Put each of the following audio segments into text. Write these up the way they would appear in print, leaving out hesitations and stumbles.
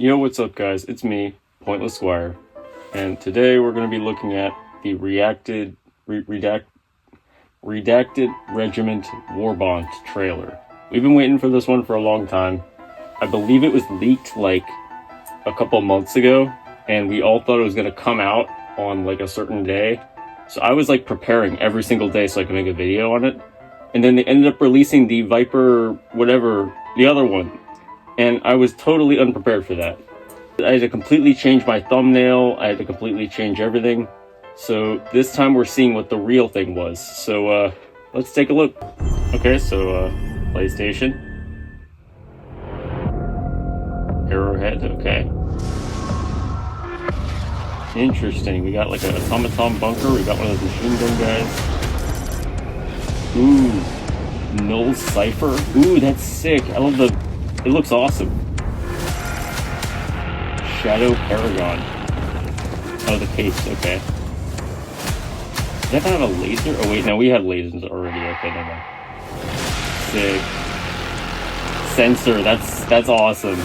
Yo, what's up guys? It's me, Pointless Squire, and today we're going to be looking at the Redacted Regiment Warbond trailer. We've been waiting for this one for a long time. I believe it was leaked like a couple months ago, and we all thought it was going to come out on like a certain day. So I was like preparing every single day so I could make a video on it. And then they ended up releasing the Viper, whatever, the other one. And I was totally unprepared for that. I had to completely change my thumbnail. I had to completely change everything. So this time we're seeing what the real thing was. So let's take a look. Okay, so PlayStation. Arrowhead, okay. Interesting. We got like an automaton bunker. We got one of those machine gun guys. Ooh. Null Cypher. Ooh, that's sick. I love the... It looks awesome. Shadow Paragon. Oh, the capes, okay. Does that have a laser? Oh wait, no, we have lasers already. Okay, never mind. Sick. Sensor, that's awesome.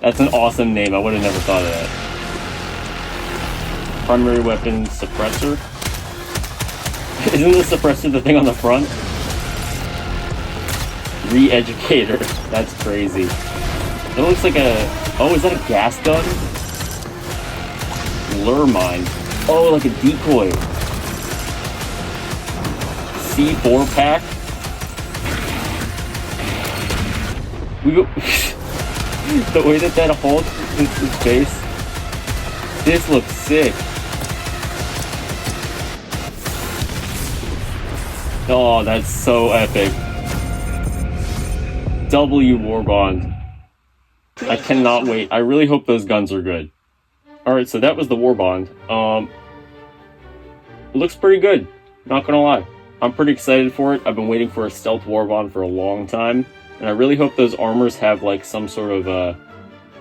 That's an awesome name. I would have never thought of that. Primary weapon suppressor. Isn't the suppressor the thing on the front? Re-educator. That's crazy. That looks like a... Oh, is that a gas gun? Lure mine. Oh, like a decoy. C4 pack. We go... The way that Hulk is his face. This looks sick. Oh, that's so epic. W Warbond. I cannot wait. I really hope those guns are good. Alright, so that was the Warbond. Looks pretty good. Not gonna lie. I'm pretty excited for it. I've been waiting for a stealth Warbond for a long time. And I really hope those armors have like some sort of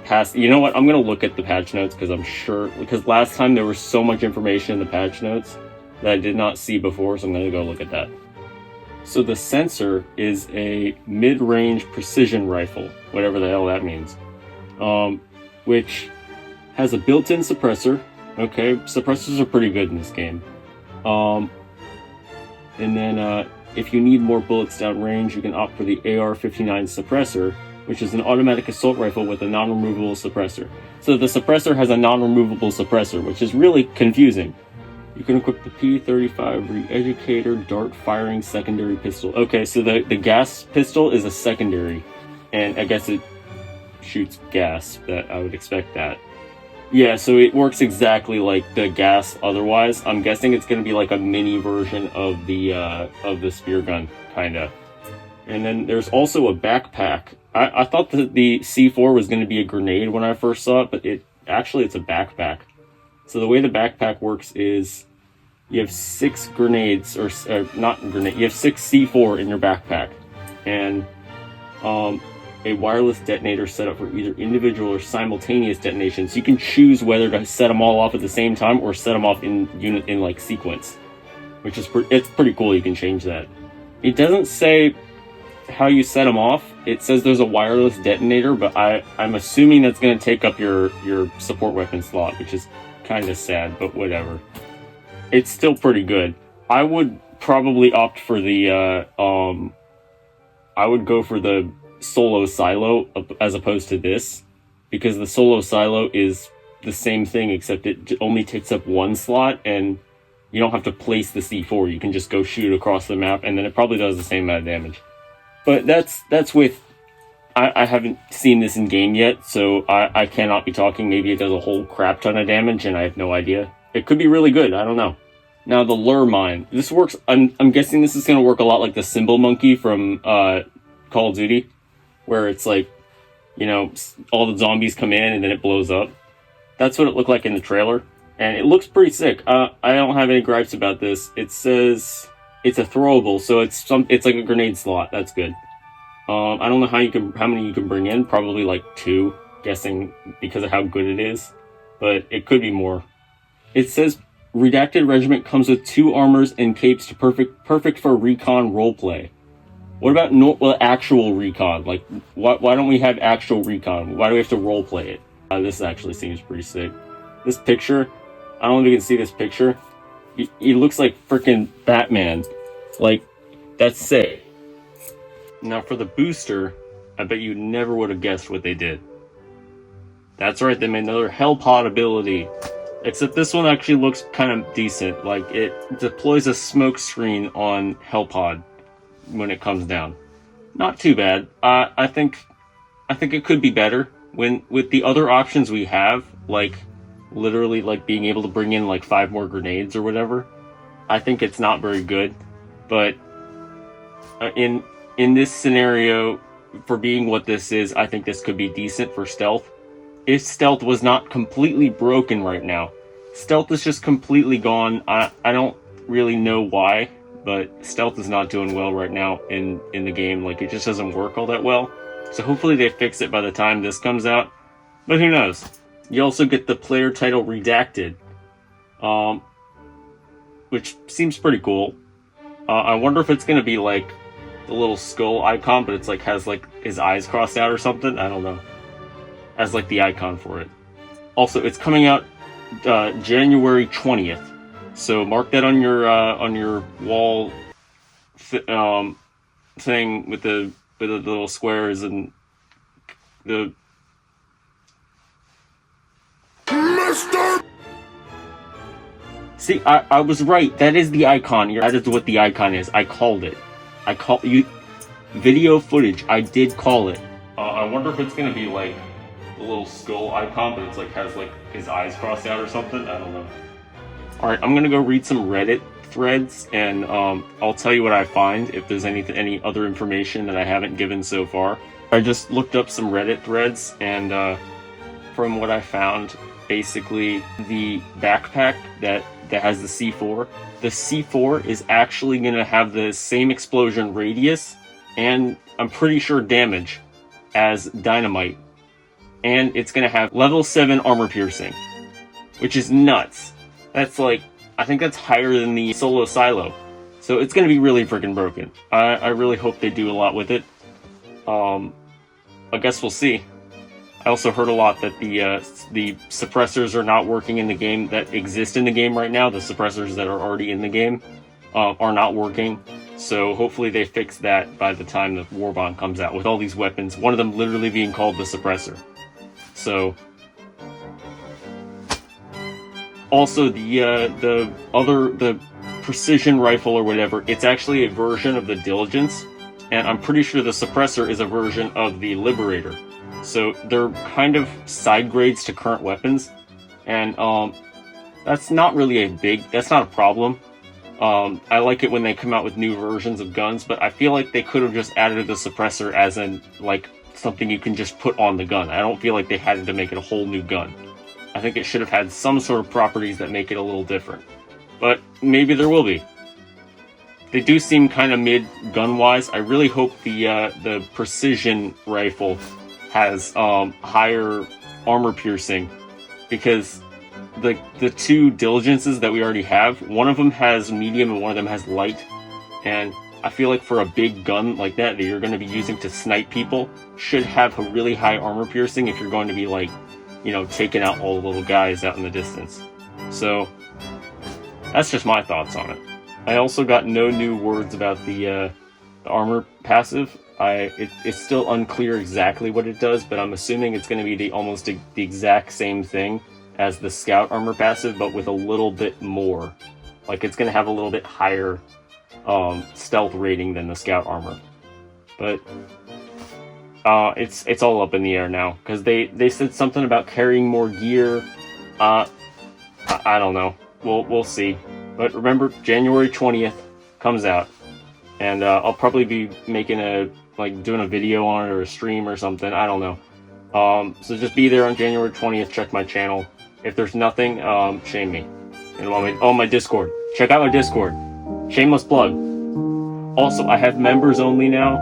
past... You know what? I'm gonna look at the patch notes because I'm sure... Because last time there was so much information in the patch notes that I did not see before, so I'm gonna go look at that. So the sensor is a mid-range precision rifle, whatever the hell that means, which has a built-in suppressor. Okay, suppressors are pretty good in this game. And then if you need more bullets downrange, you can opt for the AR-59 suppressor, which is an automatic assault rifle with a non-removable suppressor. So the suppressor has a non-removable suppressor, which is really confusing. You can equip the P-35 Re-educator dart firing secondary pistol. Okay, so the gas pistol is a secondary, and I guess it shoots gas. That I would expect that. Yeah, so it works exactly like the gas otherwise. I'm guessing it's going to be like a mini version of the spear gun, kinda. And then there's also a backpack. I thought that the C4 was going to be a grenade when I first saw it, but it's a backpack. So the way the backpack works is you have 6 grenades, or not grenade, you have 6 C4 in your backpack. And a wireless detonator set up for either individual or simultaneous detonation. So you can choose whether to set them all off at the same time or set them off in like sequence. Which is it's pretty cool, you can change that. It doesn't say how you set them off. It says there's a wireless detonator, but I'm assuming that's going to take up your support weapon slot, which is kind of sad, but whatever. It's still pretty good. I would probably opt for the I would go for the solo silo as opposed to this, because the solo silo is the same thing except it only takes up one slot and you don't have to place the C4. You can just go shoot across the map and then it probably does the same amount of damage. But that's with... I haven't seen this in game yet, so I cannot be talking. Maybe it does a whole crap ton of damage and I have no idea. It could be really good, I don't know. Now the lure mine. This works, I'm guessing this is going to work a lot like the symbol monkey from Call of Duty, where it's like, you know, all the zombies come in and then it blows up. That's what it looked like in the trailer, and it looks pretty sick. I don't have any gripes about this. It says it's a throwable, so it's like a grenade slot. That's good. I don't know how many you can bring in. Probably like 2, guessing because of how good it is, but it could be more. It says Redacted Regiment comes with 2 armors and capes to perfect for recon roleplay. What about actual recon? Like, why don't we have actual recon? Why do we have to roleplay it? This actually seems pretty sick. This picture, I don't know if you can see this picture. He looks like freaking Batman. Like, that's sick. Now for the booster, I bet you never would have guessed what they did. That's right, they made another Hellpod ability. Except this one actually looks kind of decent. Like, it deploys a smoke screen on Hellpod when it comes down. Not too bad. I think it could be better. With the other options we have, like literally like being able to bring in like 5 more grenades or whatever, I think it's not very good. But in this scenario, for being what this is, I think this could be decent for stealth. If stealth was not completely broken right now, stealth is just completely gone. I don't really know why, but stealth is not doing well right now in the game. Like, it just doesn't work all that well. So hopefully they fix it by the time this comes out. But who knows? You also get the player title Redacted, which seems pretty cool. I wonder if it's gonna be like the little skull icon, but it's like has like his eyes crossed out or something. I don't know. As like the icon for it. Also, it's coming out January 20th. So mark that on your wall thing with the little squares and the Mister. See, I was right. That is the icon. That is what the icon is. I called it. I call you video footage. I did call it. I wonder if it's gonna be like the little skull icon, but it's like has like his eyes crossed out or something. I don't know. All right, I'm gonna go read some Reddit threads, and I'll tell you what I find if there's any other information that I haven't given so far. I just looked up some Reddit threads, and from what I found, basically the backpack that has the C4, the C4 is actually gonna have the same explosion radius, and I'm pretty sure damage, as dynamite. And it's gonna have level 7 armor piercing, which is nuts. That's like, I think that's higher than the solo silo. So it's gonna be really freaking broken. I really hope they do a lot with it. I guess we'll see. I also heard a lot that the suppressors are not working in the game that exist in the game right now. The suppressors that are already in the game are not working. So hopefully they fix that by the time the Warbond comes out with all these weapons. One of them literally being called the suppressor. So also the precision rifle or whatever, it's actually a version of the Diligence, and I'm pretty sure the suppressor is a version of the Liberator. So they're kind of side grades to current weapons, and that's not really that's not a problem. I like it when they come out with new versions of guns, but I feel like they could have just added the suppressor as in like something you can just put on the gun. I don't feel like they had to make it a whole new gun. I think it should have had some sort of properties that make it a little different. But maybe there will be. They do seem kind of mid gun-wise. I really hope the precision rifle has higher armor piercing, because the two Diligences that we already have, one of them has medium and one of them has light, and I feel like for a big gun like that you're going to be using to snipe people, should have a really high armor piercing if you're going to be like, you know, taking out all the little guys out in the distance. So that's just my thoughts on it. I also got no new words about the armor passive. It's still unclear exactly what it does, but I'm assuming it's going to be almost the exact same thing as the Scout armor passive, but with a little bit more. Like, it's going to have a little bit higher stealth rating than the Scout armor. But it's all up in the air now, because they said something about carrying more gear. I don't know. We'll see. But remember, January 20th comes out, and I'll probably be making doing a video on it or a stream or something. I don't know. So just be there on January 20th. Check my channel. If there's nothing, shame me. And my Discord. Check out my Discord. Shameless plug. Also, I have members only now.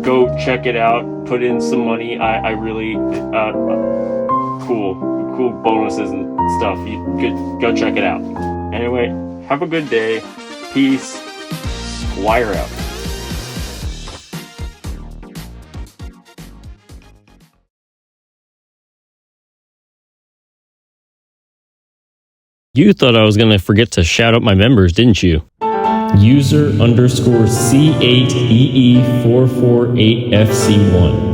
Go check it out. Put in some money. I really cool bonuses and stuff. You could go check it out. Anyway, have a good day. Peace. Wire out. You thought I was going to forget to shout out my members, didn't you? User _C8EE448FC1.